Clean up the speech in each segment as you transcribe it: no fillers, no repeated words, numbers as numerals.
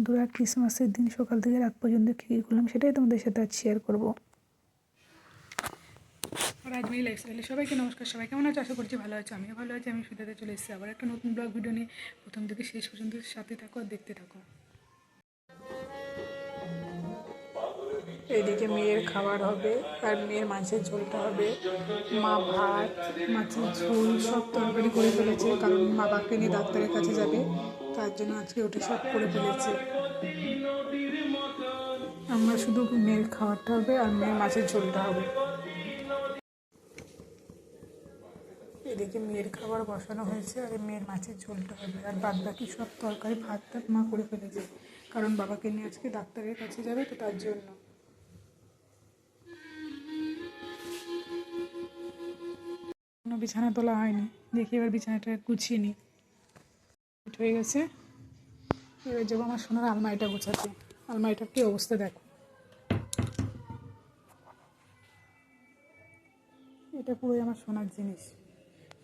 বন্ধুরা, ক্রিসমাসের দিন সকাল থেকে রাত পর্যন্ত কী কী করলাম সেটাই তোমাদের সাথে আজ শেয়ার করবো। রাজমিল লাইফস্টাইলে সবাইকে নমস্কার। সবাই কেমন আছে? আশা করছি ভালো আছে। আমিও ভালো আছি। আমি সুতাতে চলে এসেছি আবার একটা নতুন ব্লগ ভিডিও নিয়ে। প্রথম থেকে শেষ পর্যন্ত সাথে থাকো আর দেখতে থাকো। এদিকে মেয়ের খাবার হবে আর মেয়ের মাছের ঝোলটা হবে। মা ভাত, মাছের ঝোল সব তরকারি করে ফেলেছে, কারণ মা বাবাকে নিয়ে ডাক্তারের কাছে যাবে, তার জন্য আজকে ওটা সব করে ফেলেছে। আমরা শুধু মেয়ের খাবারটা হবে আর মেয়ের মাছের ঝোলটা হবে। এদিকে মেয়ের খাবার বসানো হয়েছে আর মেয়ের মাছের ঝোলটা হবে, আর বাদ বাকি সব তরকারি ভাত টাত মা করে ফেলেছে, কারণ বাবাকে নিয়ে আজকে ডাক্তারের কাছে যাবে, তো তার জন্য। কোনো বিছানা তোলা হয়নি, দেখি এবার বিছানাটা গুছিয়ে নিই। হয়ে গেছে, এবার যাবো আমার সোনার আলমারিটা গোছাতে। আলমারিটার কী অবস্থা দেখো। এটা পুরোই আমার সোনার জিনিস।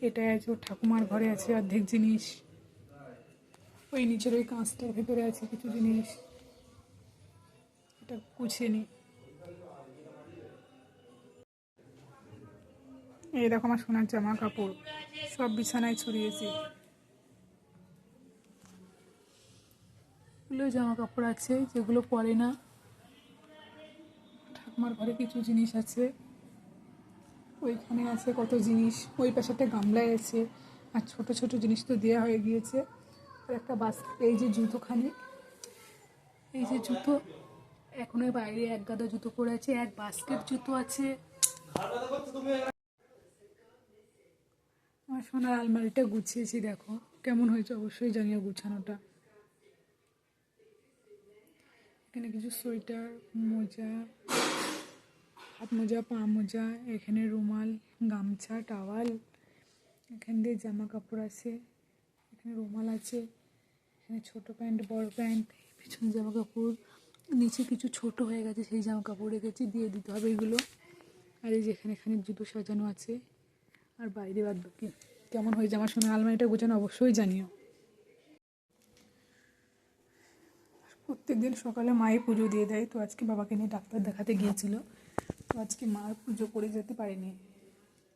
এটা আছে ওর ঠাকুমার ঘরে আছে অর্ধেক জিনিস, ওই নিচের ওই কাঁচটার ভেতরে আছে কিছু জিনিস। এটা গুছিয়ে নিই। এই দেখো আমার সোনার জামা কাপড় সব বিছানায় ছড়িয়েছি। এগুলো জামা কাপড় আছে যেগুলো পরে না। ঠাকুমার ঘরে কিছু জিনিস আছে, ওইখানে আছে কত জিনিস, ওই পাশে একটা গামলায় আছে, আর ছোট ছোট জিনিস তো দেওয়া হয়ে গিয়েছে। আর একটা বাস্কেট, এই যে জুতোখানি, এই যে জুতো এখনো বাইরে এক গাদা জুতো পরে আছে, এক বাস্কেট জুতো আছে। আমার সোনার আলমারিটা গুছিয়েছি, দেখো কেমন হয়েছে অবশ্যই জানিও গুছানোটা। এখানে কিছু সোয়েটার, মোজা, হাত মোজা, পা মোজা, এখানে রুমাল, গামছা, টাওয়াল, এখান দিয়ে জামা কাপড় আছে, এখানে রুমাল আছে, এখানে ছোটো প্যান্ট, বড় প্যান্ট, পিছনে জামা কাপড়, নিচে কিছু ছোট হয়ে গেছে সেই জামা কাপড় রেখেছি, দিয়ে দিতে হবে এগুলো। আর এই যে এখানে এখানে জুতো সাজানো আছে, আর বাইরে বাদ বাকি। কেমন হয়েছে আমার সোনার আলমারিটা গোছানো অবশ্যই জানিও। প্রত্যেক দিন সকালে মাই পুজো দিয়ে দেয়, তো আজকে বাবাকে নিয়ে ডাক্তার দেখাতে গিয়েছিল, তো আজকে মা পুজো করে যেতে পারেনি।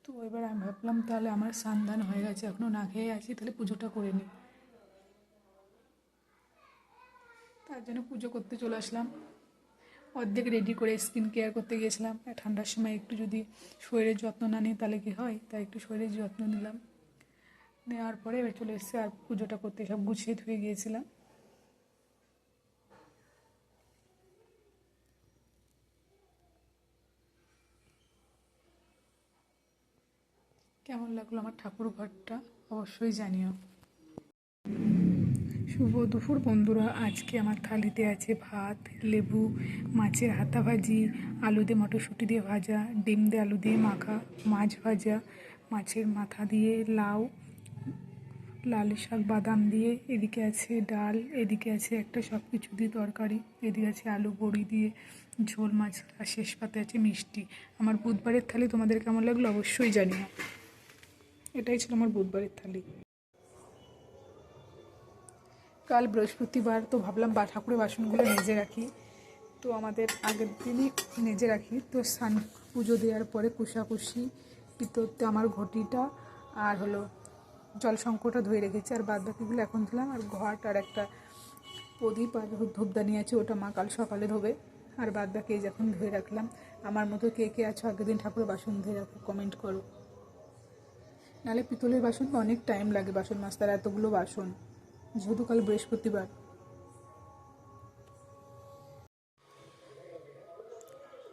তো এবার আমি ভাবলাম তাহলে আমার স্নান দান হয়ে গেছে, এখনও না খেয়ে আছি, তাহলে পুজোটা করে নিই। তার জন্য পুজো করতে চলে আসলাম। অর্ধেক রেডি করে স্কিন কেয়ার করতে গিয়েছিলাম। ঠান্ডার সময় একটু যদি শরীরের যত্ন না নিই তাহলে কি হয়, তাই একটু শরীরের যত্ন নিলাম। নেওয়ার পরে এবার চলে এসেছি আর পুজোটা করতে, সব গুছিয়ে ধুয়ে গিয়েছিলাম। কেমন লাগলো আমার ঠাকুর ঘরটা অবশ্যই জানিও। শুভ দুপুর বন্ধুরা, আজকে আমার থালিতে আছে ভাত, লেবু, মাছের হাতা ভাজি, আলু দিয়ে মটরশুঁটি দিয়ে ভাজা, ডিম দিয়ে আলু দিয়ে মাখা, মাছ ভাজা, মাছের মাথা দিয়ে লাউ, লাল শাক বাদাম দিয়ে, এদিকে আছে ডাল, এদিকে আছে একটা সব কিছু দিয়ে তরকারি, এদিকে আছে আলু বড়ি দিয়ে ঝোল মাছ, আর শেষ পাতে আছে মিষ্টি। আমার বুধবারের থালি তোমাদের কেমন লাগলো অবশ্যই জানিও। এটাই ছিল আমার বুধবারের থালি। কাল বৃহস্পতিবার, তো ভাবলাম ঠাকুরের বাসনগুলো মেজে রাখি, তো আমাদের আগের দিনই মেজে রাখি। তো স্নান পুজো দেওয়ার পরে কুশাকুশি পিতরতে আমার ঘটিটা আর হলো জল শঙ্করটা ধুয়ে রেখেছি, আর বাদ বাকিগুলো এখন দিলাম। আর ঘট আর একটা প্রদীপ আর ধূপদানি আছে, ওটা মা কাল সকালে ধোবে, আর বাদ বাকি এই যখন ধুয়ে রাখলাম। আমার মতো কে কে আছো আগের দিন ঠাকুরের বাসন ধুয়ে রাখো, কমেন্ট করো। নাহলে পিতলের বাসন অনেক টাইম লাগে বাসন মাজতে, আর এতগুলো বাসন, যেহেতু কাল বৃহস্পতিবার।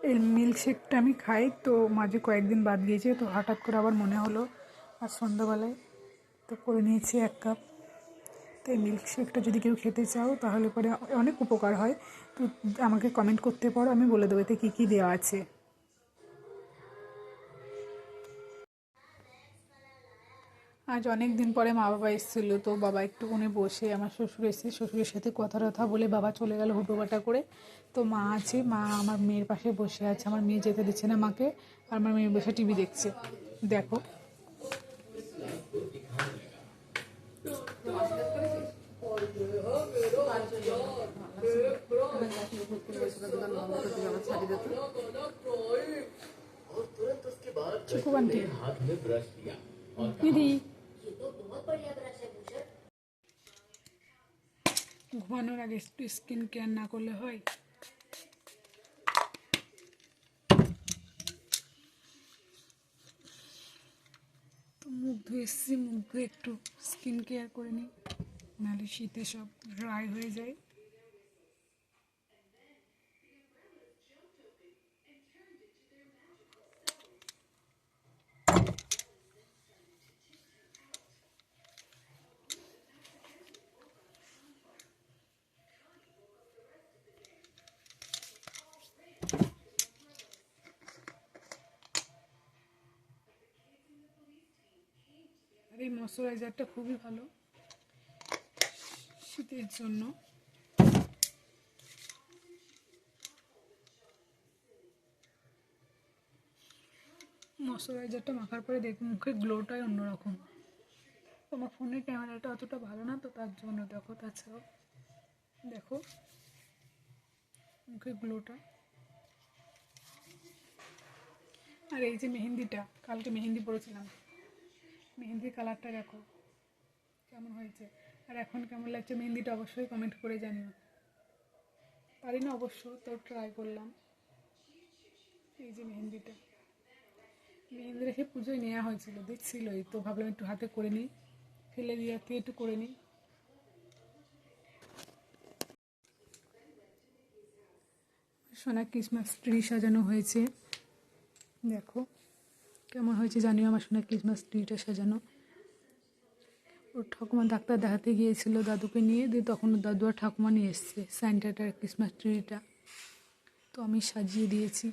এই মিল্কশেকটা আমি খাই, তো মাঝে কয়েকদিন বাদ গিয়েছে, তো হঠাৎ করে আবার মনে হলো আর সন্ধ্যাবেলায় তো করে নিয়েছি 1 কাপ। তো এই মিল্কশেকটা যদি কেউ খেতে চাও তাহলে পরে অনেক উপকার হয়, তো আমাকে কমেন্ট করতে পারো, আমি বলে দেবো এতে কী কী দেওয়া আছে। আজ অনেক দিন পরে মা বাবা এসেছিলো, তো বাবা একটুখানি বসে, আমার শ্বশুর এসে শ্বশুরের সাথে কথা বলে বাবা চলে গেল হুটোপাটা করে। তো মা আছে, মা আমার মেয়ের পাশে বসে আছে, আমার মেয়ে যেতে দিচ্ছে না মাকে, আর আমার মেয়ে বসে টিভি দেখছে। দেখো आंटी दे तो चिकू आंटी दीदी ঘুমানোর আগে একটু স্কিন কেয়ার না করলে হয়। তো মুখ ধুয়ে এসেছি, মুখ ধুয়ে একটু স্কিন কেয়ার করে নিই, নাহলে শীতে সব ড্রাই হয়ে যায়। আর এই ময়শ্চারাইজারটা খুবই ভালো শীতের জন্য। ময়শ্চারাইজারটা মাখার পরে দেখো মুখের গ্লোটাই অন্যরকম। তোমার ফোনের ক্যামেরাটা অতটা ভালো না তো, তার জন্য দেখো, তাছাড়াও দেখো মুখের গ্লোটা। আর এই যে মেহেন্দিটা, কালকে মেহেন্দি পরেছিলাম, মেহেন্দির কালারটা দেখো কেমন হয়েছে, আর এখন কেমন লাগছে মেহেন্দিটা অবশ্যই কমেন্ট করে জানিও। পারি না অবশ্য, তো ট্রাই করলাম। এই যে মেহেন্দি রেখে পুজোয় নেওয়া হয়েছিল, দেখছিলই তো, ভাবলাম একটু হাতে করে নিই, ফেলে দিয়ে একটু করে নিই। সোনা ক্রিসমাস ট্রি সাজানো হয়েছে, দেখো কেমন হয়েছে জানিও আমার সোনা ক্রিসমাস ট্রিটা সাজানো। ওর ঠাকুমা ডাক্তার দেখাতে গিয়েছিল দাদুকে নিয়ে, দিয়ে তখন দাদু আর ঠাকুমা নিয়ে এসছে স্যান্টাটার ক্রিসমাস ট্রিটা, তো আমি সাজিয়ে দিয়েছি।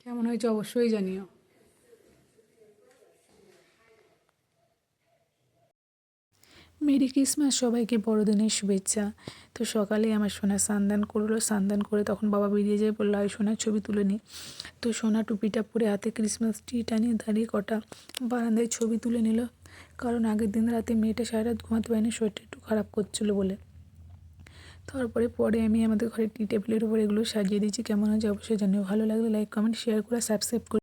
কেমন হয়েছে অবশ্যই জানিও। মেরি ক্রিসমাস, সবাইকে বড়দিনের শুভেচ্ছা। তো সকালে আমার সোনা স্নান করলো, স্নান করে তখন বাবা বেরিয়ে যায়, বললো আর সোনার ছবি তুলে নিই। তো সোনা টুপিটা পরে হাতে ক্রিসমাস ট্রিটা নিয়ে দাঁড়িয়ে কটা বারান্দায় ছবি তুলে নিল, কারণ আগের দিন রাতে মেয়েটা সারা রাত ঘুমাতে পারেনি, শরীরটা একটু খারাপ করছিলো বলে। পরে আমি আমাদের ঘরে টি টেবিলের উপর এগুলো সাজিয়ে দিয়েছি। কেমন হয়েছে অবশ্যই জানিও। ভালো লাগলে লাইক, কমেন্ট, শেয়ার করে সাবস্ক্রাইব করে